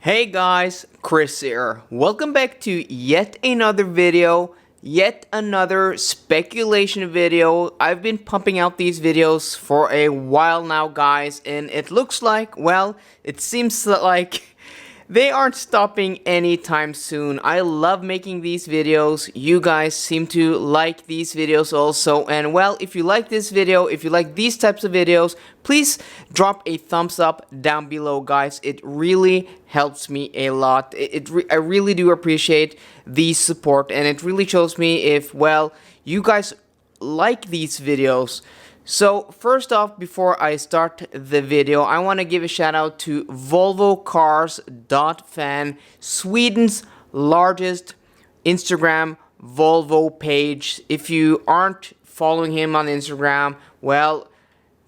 Hey guys, Chris here. Welcome back to yet another video, yet another speculation video. I've been pumping out these videos for a while now, guys, and it looks like, well, it seems like they aren't stopping anytime soon. I love making these videos. You guys seem to like these videos also. And well, if you like this video, if you like these types of videos, please drop a thumbs up down below, guys. It really helps me a lot. I really do appreciate the support, and it really shows me if, well, you guys like these videos. So first off, before I start the video, I want to give a shout out to VolvoCars.fan, Sweden's largest Instagram Volvo page. If you aren't following him on Instagram, well,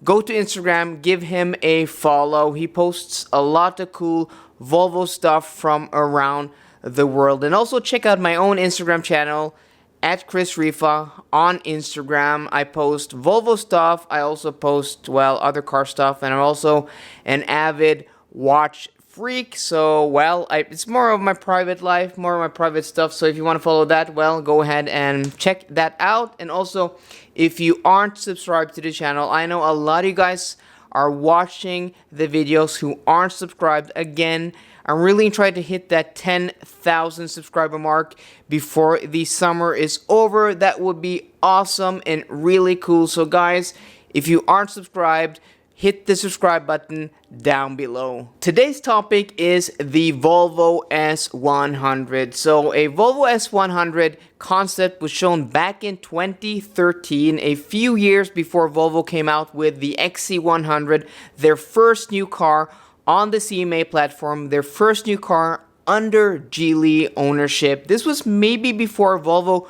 go to Instagram, give him a follow. He posts a lot of cool Volvo stuff from around the world. And also check out my own Instagram channel, at Chris Rifa on Instagram. I post Volvo stuff. I also post, well, other car stuff, and I'm also an avid watch freak. So, well, it's more of my private life, more of my private stuff. So if you want to follow that, well, go ahead and check that out. And also, if you aren't subscribed to the channel, I know a lot of you guys are watching the videos who aren't subscribed. Again, I'm really trying to hit that 10,000 subscriber mark before the summer is over. That would be awesome and really cool. So guys, if you aren't subscribed, hit the subscribe button down below. Today's topic is the Volvo S100. So a Volvo S100 concept was shown back in 2013, a few years before Volvo came out with the XC100, their first new car on the CMA platform, their first new car under Geely ownership. This was maybe before Volvo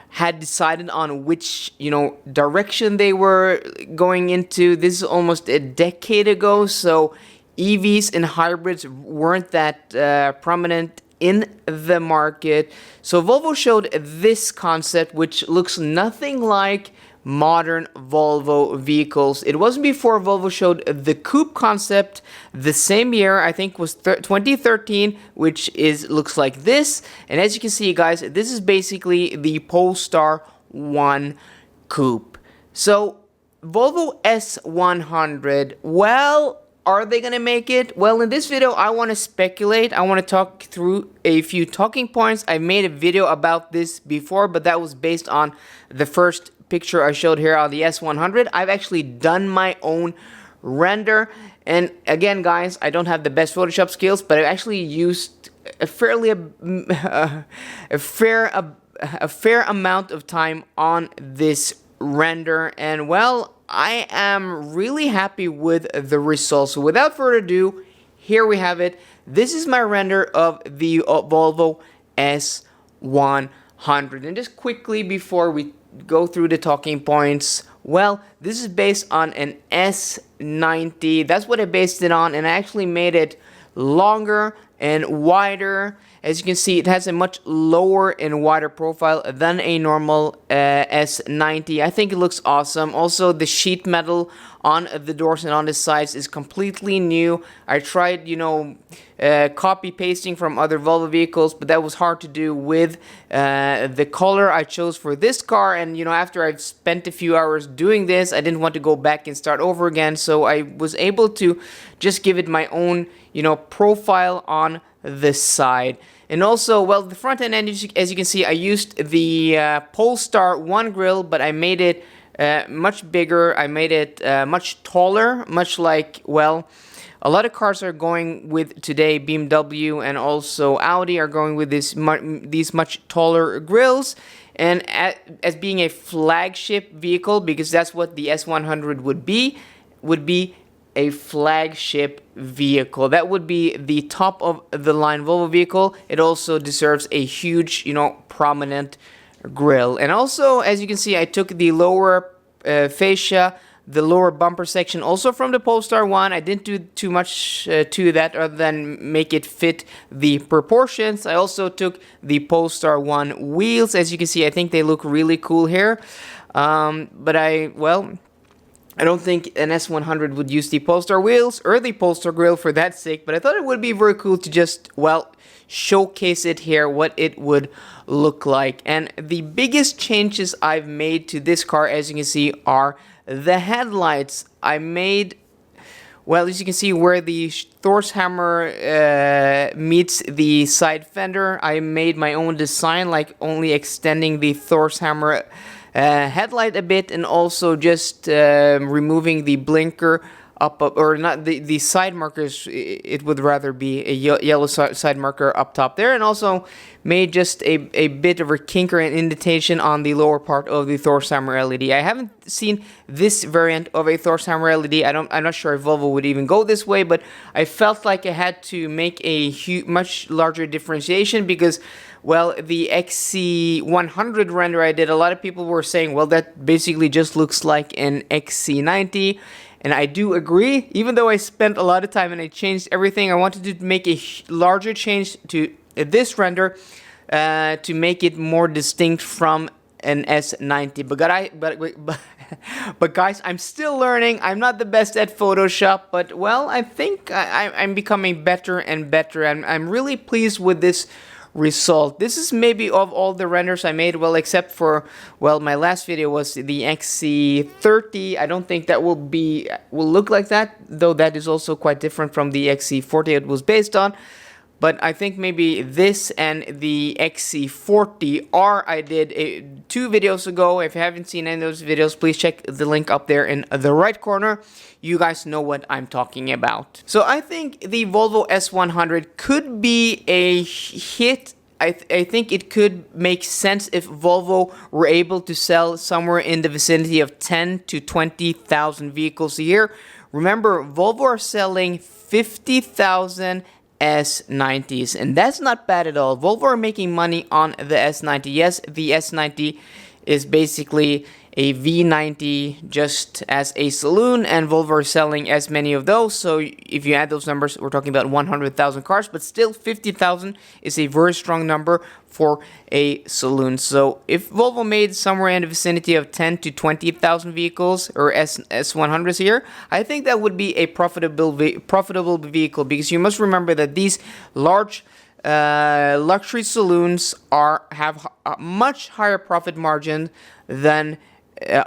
had decided on which, direction they were going into. This is almost a decade ago, so EVs and hybrids weren't that prominent in the market. So Volvo showed this concept, which looks nothing like modern Volvo vehicles. It wasn't before Volvo showed the coupe concept the same year, I think was 2013, which looks like this. And as you can see, guys, this is basically the Polestar 1 coupe. So Volvo S100, well, are they gonna make it? Well, in this video, I want to speculate. I want to talk through a few talking points. I made a video about this before, but that was based on the first picture I showed here on the S100. I've actually done my own render, and again, guys, I don't have the best Photoshop skills, but I actually used a fair amount of time on this render, and well, I am really happy with the results. So without further ado, here we have it. This is my render of the Volvo S100. And just quickly before we go through the talking points, well, this is based on an S90. That's what I based it on, and I actually made it longer and wider. As you can see, it has a much lower and wider profile than a normal S90. I think it looks awesome. Also, the sheet metal on the doors and on the sides is completely new. I tried, copy pasting from other Volvo vehicles, but that was hard to do with the color I chose for this car. And, after I've spent a few hours doing this, I didn't want to go back and start over again. So I was able to just give it my own, profile on the side. And also, well, the front end, as you can see, I used the Polestar 1 grille, but I made it much bigger. I made it much taller, much like, well, a lot of cars are going with today. BMW and also Audi are going with these much taller grills. And as being a flagship vehicle, because that's what the S100 would be a flagship vehicle. That would be the top of the line Volvo vehicle. It also deserves a huge, prominent grille. And also, as you can see, I took the lower fascia, the lower bumper section, also from the Polestar 1. I didn't do too much to that other than make it fit the proportions. I also took the Polestar 1 wheels. As you can see, I think they look really cool here. But I don't think an S100 would use the Polestar wheels or the Polestar grill for that sake, but I thought it would be very cool to just, well, showcase it here, what it would look like. And the biggest changes I've made to this car, as you can see, are the headlights. I made, well, as you can see, where the Thor's hammer meets the side fender, I made my own design, like only extending the Thor's hammer headlight a bit, and also just removing the blinker up, or not the side markers. It would rather be a yellow side marker up top there, and also made just a bit of a kinker and indentation on the lower part of the Thor's hammer LED. I haven't seen this variant of a Thor's hammer LED. I'm not sure if Volvo would even go this way, but I felt like I had to make a much larger differentiation because, well, the XC100 render I did, a lot of people were saying, well, that basically just looks like an XC90. And I do agree, even though I spent a lot of time and I changed everything, I wanted to make a larger change to this render to make it more distinct from an S90. But guys, I'm still learning. I'm not the best at Photoshop, but well, I think I'm becoming better and better. And I'm really pleased with this result. This is maybe of all the renders I made, well, except for, well, my last video was the XC30. I don't think that will look like that, though that is also quite different from the XC40 it was based on. But I think maybe this and the XC40 I did 2 videos ago. If you haven't seen any of those videos, please check the link up there in the right corner. You guys know what I'm talking about. So I think the Volvo S100 could be a hit. I think it could make sense if Volvo were able to sell somewhere in the vicinity of 10 to 20,000 vehicles a year. Remember, Volvo are selling 50,000 S90s, and that's not bad at all. Volvo are making money on the S90. Yes, the S90 is basically a V90 just as a saloon, and Volvo are selling as many of those. So if you add those numbers, we're talking about 100,000 cars, but still 50,000 is a very strong number for a saloon. So if Volvo made somewhere in the vicinity of 10 to 20,000 vehicles or S100s a year, I think that would be a profitable vehicle, because you must remember that these large luxury saloons have a much higher profit margin than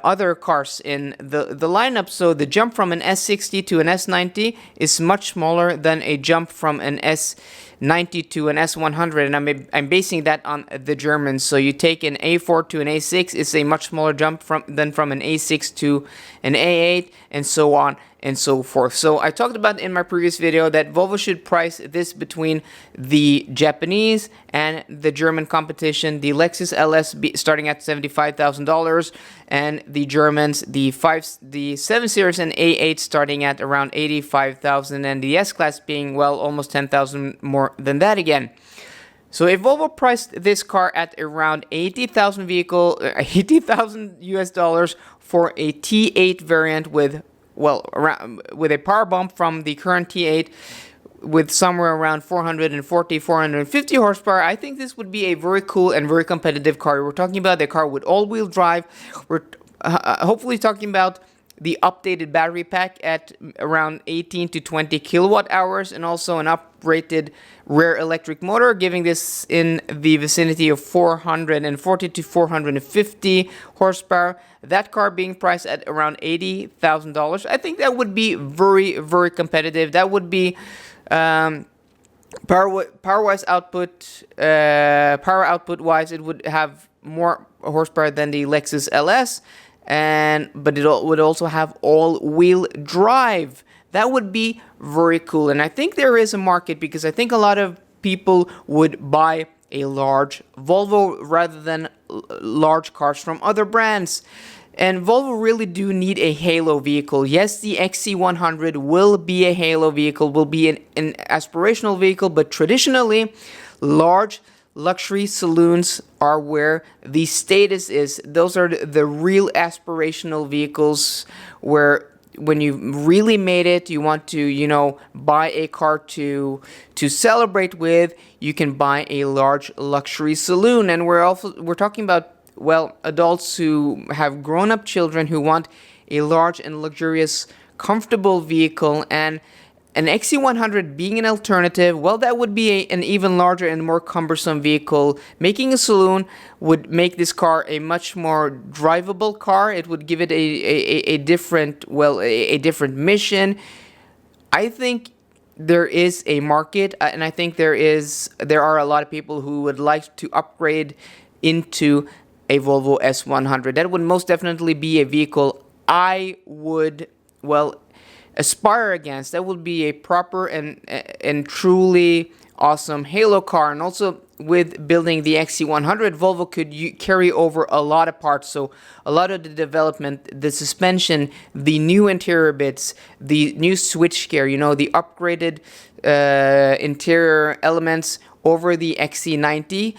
other cars in the lineup. So the jump from an S60 to an S90 is much smaller than a jump from an S90 to an S100, and I'm basing that on the Germans. So you take an A4 to an A6, it's a much smaller jump than from an A6 to an A8, and so on and so forth. So I talked about in my previous video that Volvo should price this between the Japanese and the German competition. The Lexus LS starting at $75,000, and the Germans, the 7 Series and A8 starting at around 85,000, and the S-Class being, well, almost 10,000 more than that again. So if Volvo priced this car at around 80,000 US dollars for a T8 variant with, well, with a power bump from the current T8 with somewhere around 450 horsepower, I think this would be a very cool and very competitive car. We're talking about a car with all-wheel drive. We're hopefully talking about the updated battery pack at around 18 to 20 kilowatt hours, and also an uprated rear electric motor, giving this in the vicinity of 440 to 450 horsepower. That car being priced at around $80,000. I think that would be very, very competitive. That would be power-wise output, power output-wise, it would have more horsepower than the Lexus LS. But it would also have all-wheel drive. That would be very cool. And I think there is a market, because I think a lot of people would buy a large Volvo rather than large cars from other brands. And Volvo really do need a halo vehicle. Yes, the XC100 will be a halo vehicle, will be an aspirational vehicle, but traditionally, large luxury saloons are where the status is. Those are the real aspirational vehicles where when you really made it, you want to, buy a car to celebrate with, you can buy a large luxury saloon. And we're talking about, well, adults who have grown-up children who want a large and luxurious, comfortable vehicle, and an XC100 being an alternative, well, that would be an even larger and more cumbersome vehicle. Making a saloon would make this car a much more drivable car. It would give it a different, well, a different mission. I think there is a market, and I think there are a lot of people who would like to upgrade into a Volvo S100. That would most definitely be a vehicle I would, well, aspire against. That would be a proper and truly awesome halo car. And also with building the XC100, Volvo could carry over a lot of parts. So a lot of the development, the suspension, the new interior bits, the new switchgear, you know, the upgraded interior elements over the XC90,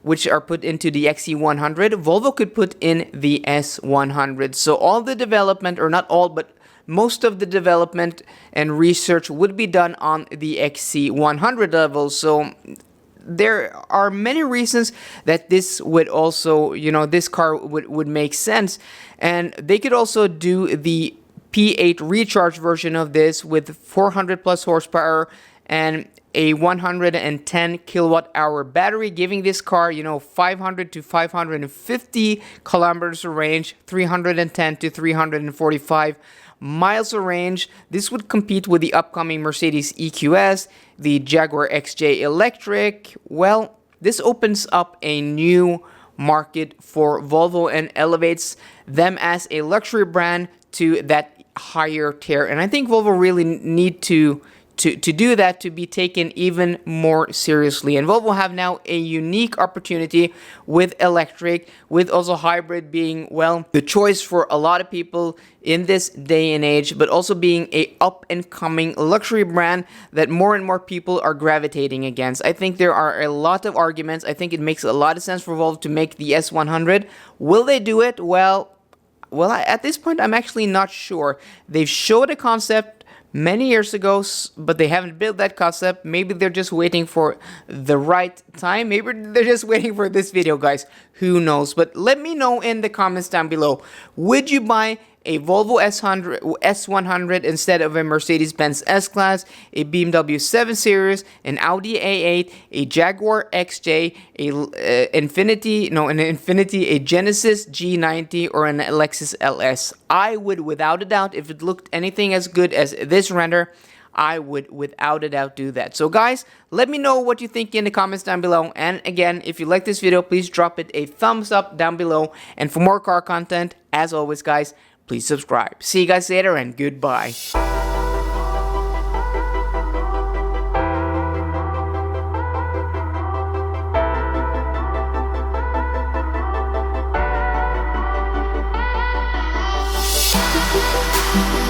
which are put into the XC100, Volvo could put in the S100. So all the development, or not all, but most of the development and research would be done on the XC100 level. So there are many reasons that this would also, you know, this car would make sense. And they could also do the P8 recharge version of this with 400 plus horsepower and a 110 kilowatt hour battery, giving this car, you know, 500 to 550 kilometers of range, 310 to 345 miles of range. This would compete with the upcoming Mercedes EQS, the Jaguar XJ Electric. Well, this opens up a new market for Volvo and elevates them as a luxury brand to that higher tier. And I think Volvo really need to do that, to be taken even more seriously. And Volvo have now a unique opportunity with electric, with also hybrid being, well, the choice for a lot of people in this day and age, but also being a up and coming luxury brand that more and more people are gravitating against. I think there are a lot of arguments. I think it makes a lot of sense for Volvo to make the S100. Will they do it? Well, at this point, I'm actually not sure. They've showed a concept many years ago, but they haven't built that concept. Maybe they're just waiting for the right time. Maybe they're just waiting for this video, guys. Who knows? But let me know in the comments down below. Would you buy a Volvo S100 instead of a Mercedes-Benz S-Class, a BMW 7 Series, an Audi A8, a Jaguar XJ, an Infiniti, a Genesis G90, or an Lexus LS? I would, without a doubt, if it looked anything as good as this render, I would without a doubt do that. So guys, let me know what you think in the comments down below. And again, if you like this video, please drop it a thumbs up down below. And for more car content, as always guys, please subscribe. See you guys later, and goodbye. We'll be right back.